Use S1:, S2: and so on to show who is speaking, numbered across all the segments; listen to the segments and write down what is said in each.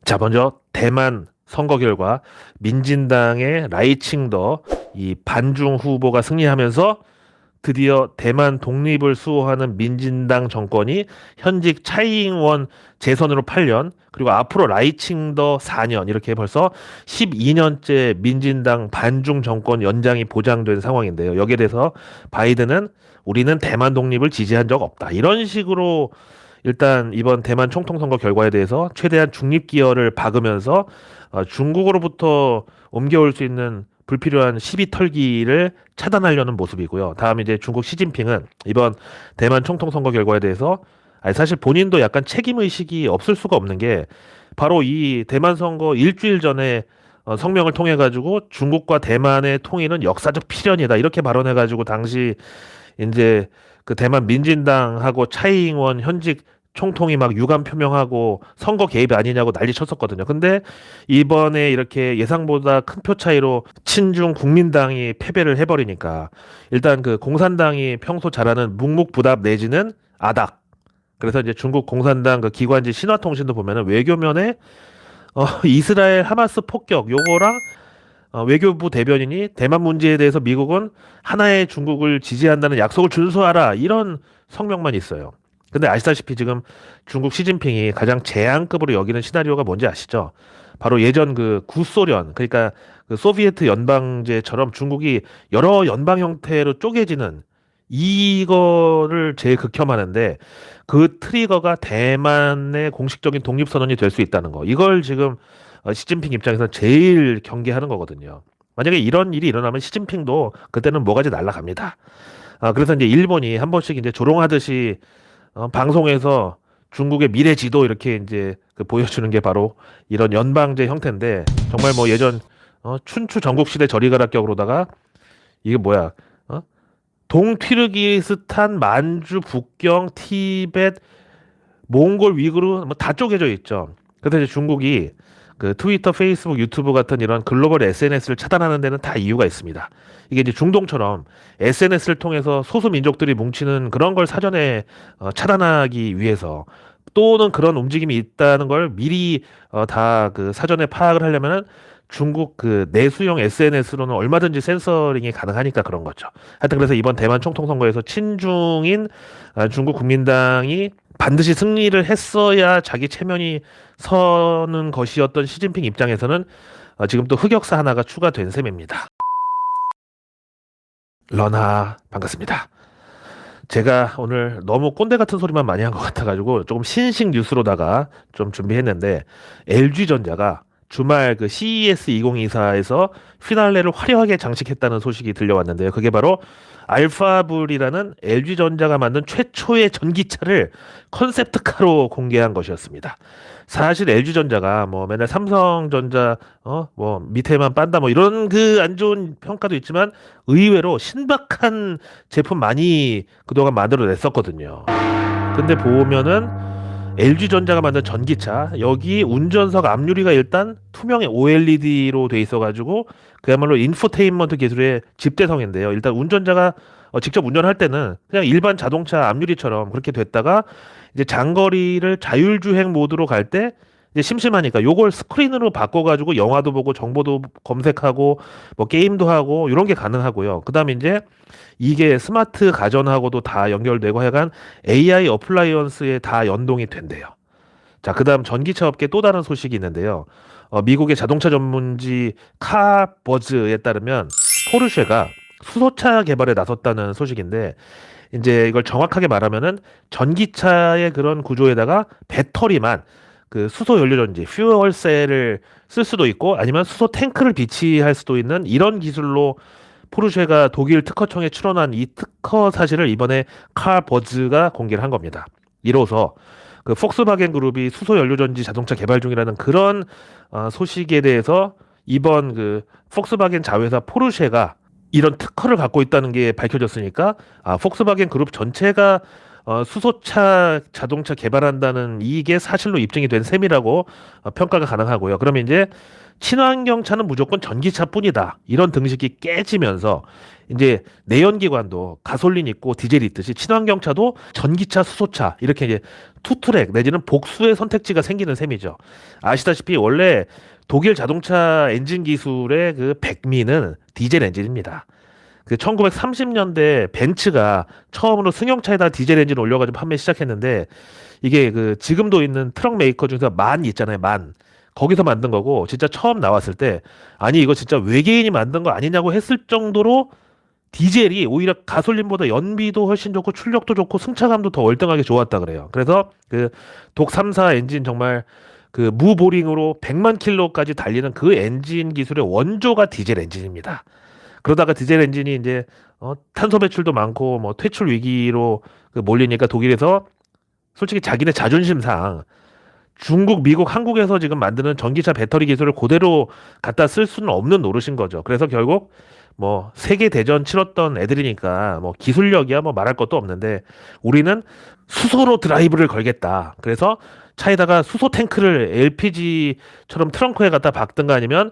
S1: 자, 먼저 대만 선거 결과 민진당의 라이칭더 이 반중 후보가 승리하면서 드디어 대만 독립을 수호하는 민진당 정권이 현직 차이잉원 재선으로 8년, 그리고 앞으로 라이칭더 4년, 이렇게 벌써 12년째 민진당 반중 정권 연장이 보장된 상황인데요. 여기에 대해서 바이든은 우리는 대만 독립을 지지한 적 없다, 이런 식으로 일단 이번 대만 총통선거 결과에 대해서 최대한 중립 기여를 박으면서 중국으로부터 옮겨올 수 있는 불필요한 시비 털기를 차단하려는 모습이고요. 다음 이제 중국 시진핑은 이번 대만 총통선거 결과에 대해서 사실 본인도 약간 책임 의식이 없을 수가 없는 게, 바로 이 대만 선거 일주일 전에 성명을 통해 가지고 중국과 대만의 통일은 역사적 필연이다, 이렇게 발언해 가지고 당시 이제 그 대만 민진당하고 차이잉원 현직 총통이 막 유감 표명하고 선거 개입 아니냐고 난리 쳤었거든요. 근데 이번에 이렇게 예상보다 큰 표 차이로 친중 국민당이 패배를 해버리니까, 일단 그 공산당이 평소 잘하는 묵묵부답 내지는 아닥. 그래서 이제 중국 공산당 그 기관지 신화통신도 보면은 외교면에 이스라엘 하마스 폭격 요거랑 외교부 대변인이 대만 문제에 대해서 미국은 하나의 중국을 지지한다는 약속을 준수하라, 이런 성명만 있어요. 근데 아시다시피 지금 중국 시진핑이 가장 재앙급으로 여기는 시나리오가 뭔지 아시죠? 바로 예전 그 구소련, 그러니까 그 소비에트 연방제처럼 중국이 여러 연방 형태로 쪼개지는, 이거를 제일 극혐하는데, 그 트리거가 대만의 공식적인 독립선언이 될 수 있다는 거. 이걸 지금 시진핑 입장에서 제일 경계하는 거거든요. 만약에 이런 일이 일어나면 시진핑도 그때는 뭐가지 날아갑니다. 그래서 이제 일본이 한 번씩 이제 조롱하듯이 방송에서 중국의 미래 지도 이렇게 이제 그 보여주는 게 바로 이런 연방제 형태인데, 정말 뭐 예전 춘추 전국시대 저리가라격으로다가 이게 뭐야, 동튀르기스탄, 만주, 북경, 티벳, 몽골, 위구르 뭐 다 쪼개져 있죠. 그래서 이제 중국이 그 트위터, 페이스북, 유튜브 같은 이런 글로벌 SNS를 차단하는 데는 다 이유가 있습니다. 이게 이제 중동처럼 SNS를 통해서 소수 민족들이 뭉치는 그런 걸 사전에 차단하기 위해서, 또는 그런 움직임이 있다는 걸 미리 다 그 사전에 파악을 하려면은 중국 그 내수용 SNS로는 얼마든지 센서링이 가능하니까 그런 거죠. 하여튼 그래서 이번 대만 총통선거에서 친중인 중국 국민당이 반드시 승리를 했어야 자기 체면이 서는 것이었던 시진핑 입장에서는 지금 또 흑역사 하나가 추가된 셈입니다. 러나 반갑습니다. 제가 오늘 너무 꼰대 같은 소리만 많이 한 것 같아가지고 조금 신식 뉴스로다가 좀 준비했는데, LG전자가 주말 그 CES 2024에서 피날레를 화려하게 장식했다는 소식이 들려왔는데요. 그게 바로 알파불이라는 LG전자가 만든 최초의 전기차를 컨셉트카로 공개한 것이었습니다. 사실 LG전자가 뭐 맨날 삼성전자 뭐 밑에만 빤다 뭐 이런 그 안 좋은 평가도 있지만, 의외로 신박한 제품 많이 그동안 만들어냈었거든요. 근데 보면은 LG전자가 만든 전기차, 여기 운전석 앞유리가 일단 투명의 OLED로 돼 있어가지고 그야말로 인포테인먼트 기술의 집대성인데요. 일단 운전자가 직접 운전할 때는 그냥 일반 자동차 앞유리처럼 그렇게 됐다가, 이제 장거리를 자율주행 모드로 갈 때 이제 심심하니까 요걸 스크린으로 바꿔가지고 영화도 보고 정보도 검색하고 뭐 게임도 하고 이런 게 가능하고요. 그다음에 이제 이게 스마트 가전하고도 다 연결되고 하여간 AI 어플라이언스에 다 연동이 된대요. 자, 그다음 전기차 업계 또 다른 소식이 있는데요. 미국의 자동차 전문지 카버즈에 따르면 포르쉐가 수소차 개발에 나섰다는 소식인데, 이제 이걸 정확하게 말하면은 전기차의 그런 구조에다가 배터리만 그 수소 연료전지 퓨얼셀을 쓸 수도 있고, 아니면 수소 탱크를 비치할 수도 있는 이런 기술로 포르쉐가 독일 특허청에 출원한 이 특허 사실을 이번에 카버즈가 공개를 한 겁니다. 이로써 그 폭스바겐 그룹이 수소 연료전지 자동차 개발 중이라는 그런 소식에 대해서 이번 그 폭스바겐 자회사 포르쉐가 이런 특허를 갖고 있다는 게 밝혀졌으니까, 폭스바겐 그룹 전체가 수소차 자동차 개발한다는 이게 사실로 입증이 된 셈이라고 평가가 가능하고요. 그러면 이제 친환경 차는 무조건 전기차뿐이다, 이런 등식이 깨지면서 이제 내연기관도 가솔린 있고 디젤 있듯이 친환경차도 전기차, 수소차 이렇게 이제 투트랙 내지는 복수의 선택지가 생기는 셈이죠. 아시다시피 원래 독일 자동차 엔진 기술의 그 백미는 디젤 엔진입니다. 그 1930년대 벤츠가 처음으로 승용차에다 디젤 엔진 올려가지고 판매 시작했는데 이게 그 지금도 있는 트럭 메이커 중에서 만 있잖아요, 만. 거기서 만든 거고 진짜 처음 나왔을 때 아니 이거 진짜 외계인이 만든 거 아니냐고 했을 정도로 디젤이 오히려 가솔린보다 연비도 훨씬 좋고 출력도 좋고 승차감도 더 월등하게 좋았다 그래요. 그래서 그 독 3사 엔진 정말 그 무보링으로 100만 킬로까지 달리는 그 엔진 기술의 원조가 디젤 엔진입니다. 그러다가 디젤 엔진이 이제 탄소 배출도 많고 뭐 퇴출 위기로 그 몰리니까 독일에서 솔직히 자기네 자존심상 중국, 미국, 한국에서 지금 만드는 전기차 배터리 기술을 그대로 갖다 쓸 수는 없는 노릇인 거죠. 그래서 결국 뭐 세계 대전 치렀던 애들이니까 뭐 기술력이야 뭐 말할 것도 없는데 우리는 수소로 드라이브를 걸겠다. 그래서 차에다가 수소 탱크를 LPG처럼 트렁크에 갖다 박든가 아니면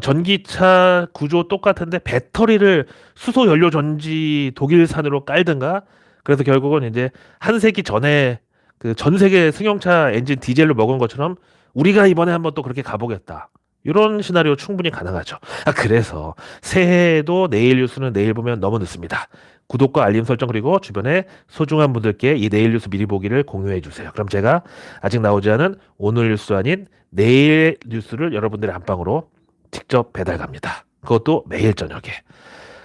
S1: 전기차 구조 똑같은데 배터리를 수소 연료 전지 독일산으로 깔든가 그래서 결국은 이제 한 세기 전에 그 전 세계 승용차 엔진 디젤로 먹은 것처럼 우리가 이번에 한번 또 그렇게 가보겠다. 이런 시나리오 충분히 가능하죠. 그래서 새해에도 내일 뉴스는 내일 보면 너무 늦습니다. 구독과 알림 설정 그리고 주변에 소중한 분들께 이 내일 뉴스 미리 보기를 공유해 주세요. 그럼 제가 아직 나오지 않은 오늘 뉴스 아닌 내일 뉴스를 여러분들의 안방으로 직접 배달 갑니다. 그것도 매일 저녁에.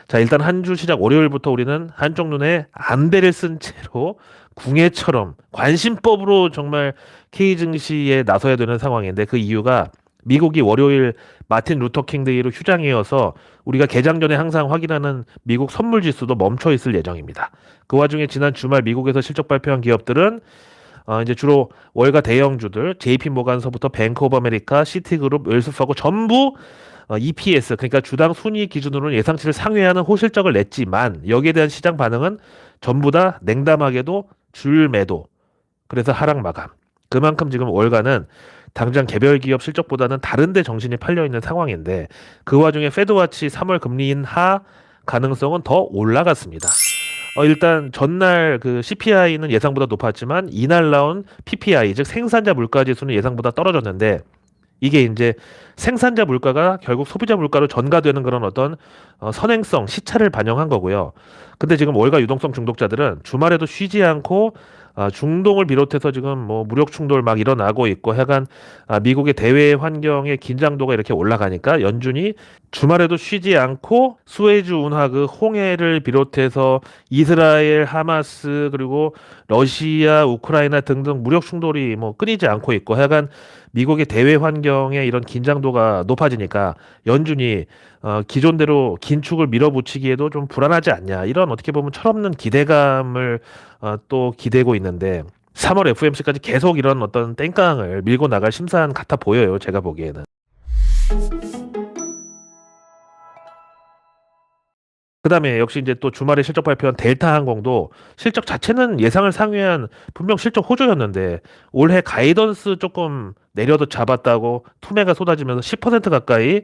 S1: 자, 일단 한 주 시작 월요일부터 우리는 한쪽 눈에 안대를 쓴 채로 궁예처럼 관심법으로 정말 K 증시에 나서야 되는 상황인데 그 이유가 미국이 월요일 마틴 루터킹 데이로 휴장이어서 우리가 개장 전에 항상 확인하는 미국 선물 지수도 멈춰 있을 예정입니다. 그 와중에 지난 주말 미국에서 실적 발표한 기업들은 이제 주로 월가 대형주들 JP 모간서부터 뱅크 오브 아메리카, 시티그룹, 웰스파고 전부 EPS 그러니까 주당 순이익 기준으로는 예상치를 상회하는 호실적을 냈지만 여기에 대한 시장 반응은 전부 다 냉담하게도 줄 매도. 그래서 하락 마감. 그만큼 지금 월가는 당장 개별 기업 실적보다는 다른 데 정신이 팔려 있는 상황인데 그 와중에 페드와치 3월 금리 인하 가능성은 더 올라갔습니다. 일단 전날 그 CPI는 예상보다 높았지만 이날 나온 PPI 즉 생산자 물가 지수는 예상보다 떨어졌는데 이게 이제 생산자 물가가 결국 소비자 물가로 전가되는 그런 어떤 선행성, 시차를 반영한 거고요. 근데 지금 월가 유동성 중독자들은 주말에도 쉬지 않고 중동을 비롯해서 지금 뭐 무력 충돌 막 일어나고 있고 하여간 미국의 대외 환경의 긴장도가 이렇게 올라가니까 연준이 주말에도 쉬지 않고 수에즈 운하 그 홍해를 비롯해서 이스라엘, 하마스 그리고 러시아, 우크라이나 등등 무력 충돌이 뭐 끊이지 않고 있고 하여간 미국의 대외 환경의 이런 긴장도가 높아지니까 연준이 기존대로 긴축을 밀어붙이기에도 좀 불안하지 않냐 이런 어떻게 보면 철없는 기대감을 또 기대고 있는데 3월 FOMC까지 계속 이런 어떤 땡깡을 밀고 나갈 심산 같아 보여요. 제가 보기에는. 그다음에 역시 이제 또 주말에 실적 발표한 델타 항공도 실적 자체는 예상을 상회한 분명 실적 호조였는데 올해 가이던스 조금 내려도 잡았다고 투매가 쏟아지면서 10% 가까이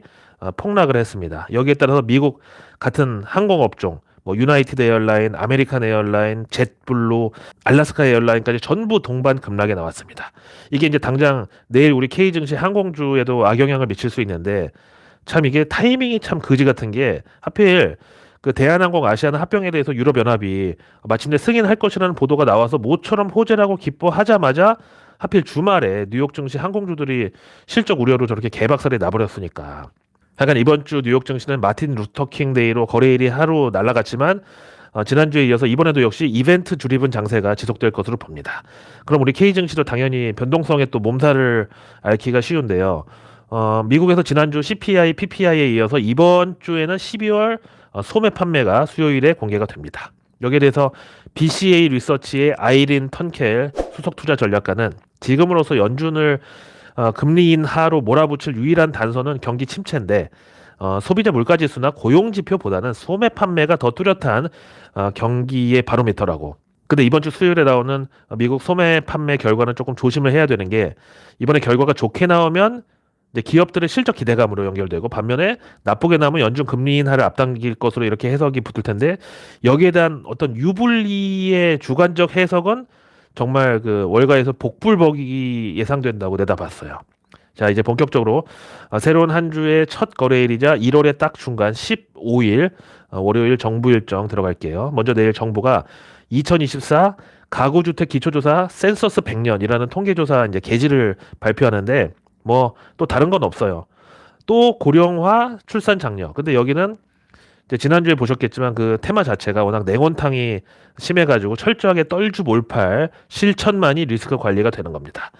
S1: 폭락을 했습니다. 여기에 따라서 미국 같은 항공업종 뭐 유나이티드 에어라인, 아메리칸 에어라인, 젯블루, 알래스카 에어라인까지 전부 동반 급락에 나왔습니다. 이게 이제 당장 내일 우리 K 증시 항공주에도 악영향을 미칠 수 있는데 참 이게 타이밍이 참 거지 같은 게 하필 그 대한항공 아시아나 합병에 대해서 유럽연합이 마침내 승인할 것이라는 보도가 나와서 모처럼 호재라고 기뻐하자마자 하필 주말에 뉴욕 증시 항공주들이 실적 우려로 저렇게 개박살이 나버렸으니까 하여간 이번 주 뉴욕 증시는 마틴 루터킹 데이로 거래일이 하루 날아갔지만 지난주에 이어서 이번에도 역시 이벤트 주립은 장세가 지속될 것으로 봅니다. 그럼 우리 K 증시도 당연히 변동성에 또 몸살을 앓기가 쉬운데요. 미국에서 지난주 CPI, PPI에 이어서 이번 주에는 12월 소매 판매가 수요일에 공개가 됩니다. 여기에 대해서 BCA 리서치의 아이린 턴켈 수석 투자 전략가는 지금으로서 연준을 금리 인하로 몰아붙일 유일한 단서는 경기 침체인데 소비자 물가지수나 고용지표보다는 소매 판매가 더 뚜렷한 경기의 바로미터라고. 근데 이번 주 수요일에 나오는 미국 소매 판매 결과는 조금 조심을 해야 되는 게 이번에 결과가 좋게 나오면 이제 기업들의 실적 기대감으로 연결되고, 반면에 나쁘게 나면 연준 금리 인하를 앞당길 것으로 이렇게 해석이 붙을 텐데, 여기에 대한 어떤 유불리의 주관적 해석은 정말 그 월가에서 복불복이 예상된다고 내다봤어요. 자, 이제 본격적으로 새로운 한 주의 첫 거래일이자 1월의 딱 중간 15일 월요일 정부 일정 들어갈게요. 먼저 내일 정부가 2024 가구주택 기초조사 센서스 100년이라는 통계조사 이제 개지를 발표하는데, 뭐 또 다른 건 없어요. 또 고령화 출산 장려. 근데 여기는 이제 지난주에 보셨겠지만 그 테마 자체가 워낙 냉온탕이 심해가지고 철저하게 떨주 몰팔 실천만이 리스크 관리가 되는 겁니다.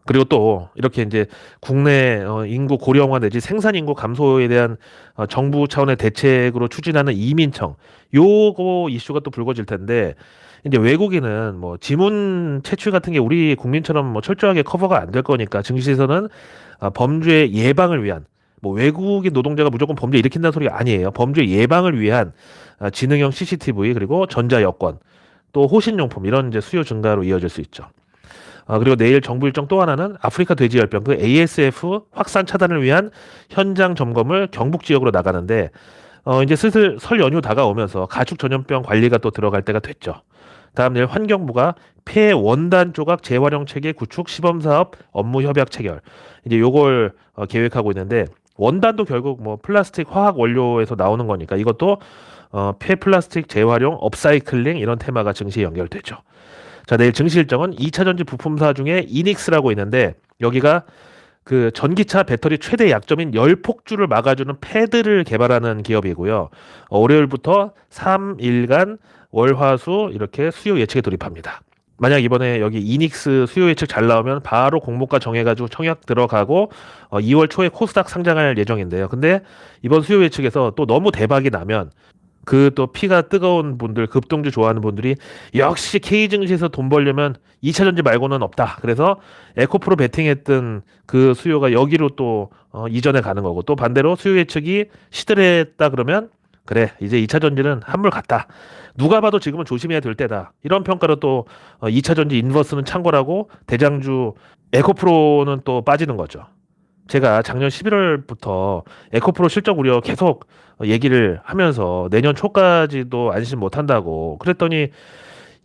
S1: 그리고 또 이렇게 이제 국내 인구 고령화 내지 생산 인구 감소에 대한 정부 차원의 대책으로 추진하는 이민청, 요거 이슈가 또 불거질 텐데, 이제 외국인은 뭐 지문 채취 같은 게 우리 국민처럼 뭐 철저하게 커버가 안 될 거니까 증시에서는 범죄 예방을 위한, 뭐 외국인 노동자가 무조건 범죄 일으킨다는 소리가 아니에요. 범죄 예방을 위한 지능형 CCTV, 그리고 전자여권, 또 호신용품, 이런 이제 수요 증가로 이어질 수 있죠. 그리고 내일 정부 일정 또 하나는 아프리카 돼지열병, 그 ASF 확산 차단을 위한 현장 점검을 경북 지역으로 나가는데, 이제 슬슬 설 연휴 다가오면서 가축 전염병 관리가 또 들어갈 때가 됐죠. 다음 내일 환경부가 폐 원단 조각 재활용 체계 구축 시범 사업 업무 협약 체결, 이제 요걸 계획하고 있는데, 원단도 결국 뭐 플라스틱 화학 원료에서 나오는 거니까 이것도 폐 플라스틱 재활용 업사이클링, 이런 테마가 증시에 연결되죠. 자, 내일 증시 일정은 2차 전지 부품사 중에 이닉스라고 있는데, 여기가 그 전기차 배터리 최대 약점인 열폭주를 막아주는 패드를 개발하는 기업이고요. 월요일부터 3일간 월화수 이렇게 수요 예측에 돌입합니다. 만약 이번에 여기 이닉스 수요 예측 잘 나오면 바로 공모가 정해가지고 청약 들어가고 2월 초에 코스닥 상장할 예정인데요. 근데 이번 수요 예측에서 또 너무 대박이 나면 그 또 피가 뜨거운 분들, 급등주 좋아하는 분들이 역시 K증시에서 돈 벌려면 2차 전지 말고는 없다. 그래서 에코프로 베팅했던 그 수요가 여기로 또 이전에 가는 거고, 또 반대로 수요 예측이 시들했다 그러면 그래, 이제 2차 전지는 한물 갔다. 누가 봐도 지금은 조심해야 될 때다. 이런 평가로 또 2차 전지 인버스는 창궐하고 대장주 에코프로는 또 빠지는 거죠. 제가 작년 11월부터 에코프로 실적 우려 계속 얘기를 하면서 내년 초까지도 안심 못 한다고 그랬더니,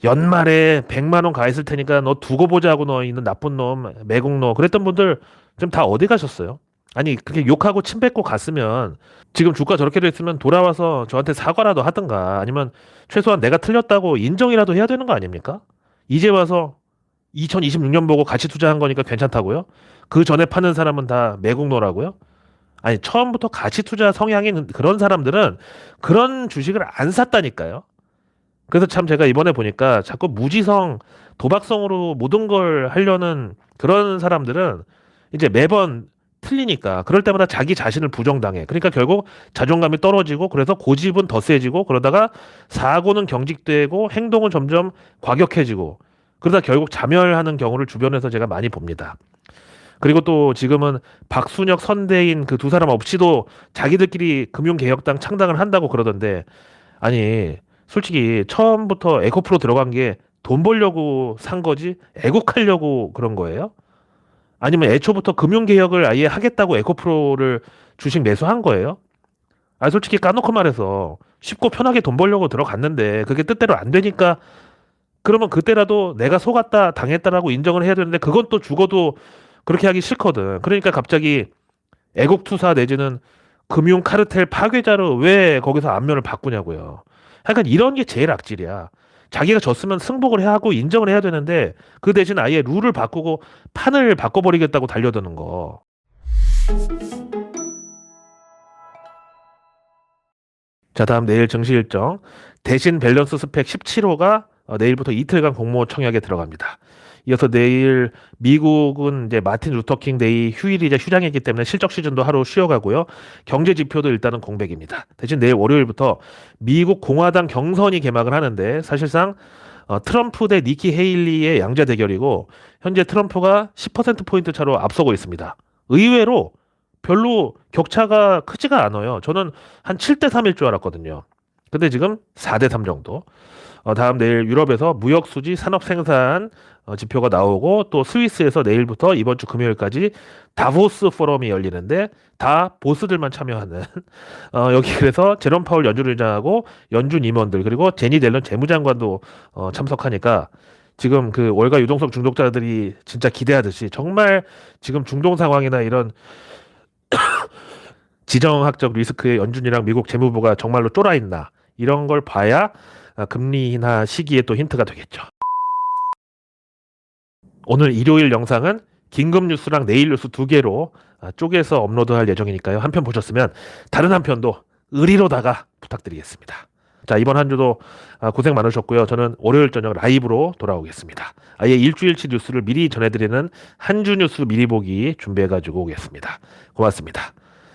S1: 연말에 100만 원 가있을 테니까 너 두고 보자고, 너 있는 나쁜 놈, 매국노, 그랬던 분들 지금 다 어디 가셨어요? 아니, 그렇게 욕하고 침 뱉고 갔으면 지금 주가 저렇게 됐으면 돌아와서 저한테 사과라도 하든가, 아니면 최소한 내가 틀렸다고 인정이라도 해야 되는 거 아닙니까? 이제 와서 2026년 보고 같이 투자한 거니까 괜찮다고요? 그 전에 파는 사람은 다 매국노라고요? 아니, 처음부터 가치 투자 성향인 그런 사람들은 그런 주식을 안 샀다니까요. 그래서 참 제가 이번에 보니까 자꾸 무지성, 도박성으로 모든 걸 하려는 그런 사람들은 이제 매번 틀리니까 그럴 때마다 자기 자신을 부정당해. 그러니까 결국 자존감이 떨어지고, 그래서 고집은 더 세지고, 그러다가 사고는 경직되고 행동은 점점 과격해지고, 그러다 결국 자멸하는 경우를 주변에서 제가 많이 봅니다. 그리고 또 지금은 박순혁, 선대인 그 두 사람 없이도 자기들끼리 금융개혁당 창당을 한다고 그러던데, 아니 솔직히 처음부터 에코프로 들어간 게 돈 벌려고 산 거지 애국하려고 그런 거예요? 아니면 애초부터 금융개혁을 아예 하겠다고 에코프로를 주식 매수한 거예요? 아, 솔직히 까놓고 말해서 쉽고 편하게 돈 벌려고 들어갔는데 그게 뜻대로 안 되니까, 그러면 그때라도 내가 속았다, 당했다라고 인정을 해야 되는데, 그건 또 죽어도 그렇게 하기 싫거든. 그러니까 갑자기 애국투사 내지는 금융 카르텔 파괴자로 왜 거기서 안면을 바꾸냐고요. 하여간 이런 게 제일 악질이야. 자기가 졌으면 승복을 해야 하고 인정을 해야 되는데, 그 대신 아예 룰을 바꾸고 판을 바꿔버리겠다고 달려드는 거. 자, 다음 내일 증시 일정. 대신 밸런스 스펙 17호가 내일부터 이틀간 공모 청약에 들어갑니다. 이어서 내일 미국은 이제 마틴 루터킹 데이 휴일이자 휴장이기 때문에 실적 시즌도 하루 쉬어가고요. 경제 지표도 일단은 공백입니다. 대신 내일 월요일부터 미국 공화당 경선이 개막을 하는데, 사실상 트럼프 대 니키 헤일리의 양자 대결이고, 현재 트럼프가 10%포인트 차로 앞서고 있습니다. 의외로 별로 격차가 크지가 않아요. 저는 한 7대 3일 줄 알았거든요. 근데 지금 4대3 정도. 다음 내일 유럽에서 무역 수지 산업 생산 지표가 나오고 또 스위스에서 내일부터 이번 주 금요일까지 다보스 포럼이 열리는데 다 보스들만 참여하는 여기 그래서 제롬 파월 연준 의장하고 연준 임원들 그리고 제니 델런 재무장관도 참석하니까 지금 그 월가 유동성 중독자들이 진짜 기대하듯이 정말 지금 중동 상황이나 이런 지정학적 리스크의 연준이랑 미국 재무부가 정말로 쫄아 있나 이런 걸 봐야 금리 인하 시기에 또 힌트가 되겠죠. 오늘 일요일 영상은 긴급 뉴스랑 내일 뉴스 두 개로 쪼개서 업로드할 예정이니까요. 한 편 보셨으면 다른 한 편도 의리로다가 부탁드리겠습니다. 자, 이번 한 주도 고생 많으셨고요. 저는 월요일 저녁 라이브로 돌아오겠습니다. 아예 일주일치 뉴스를 미리 전해드리는 한 주 뉴스 미리 보기 준비해가지고 오겠습니다. 고맙습니다.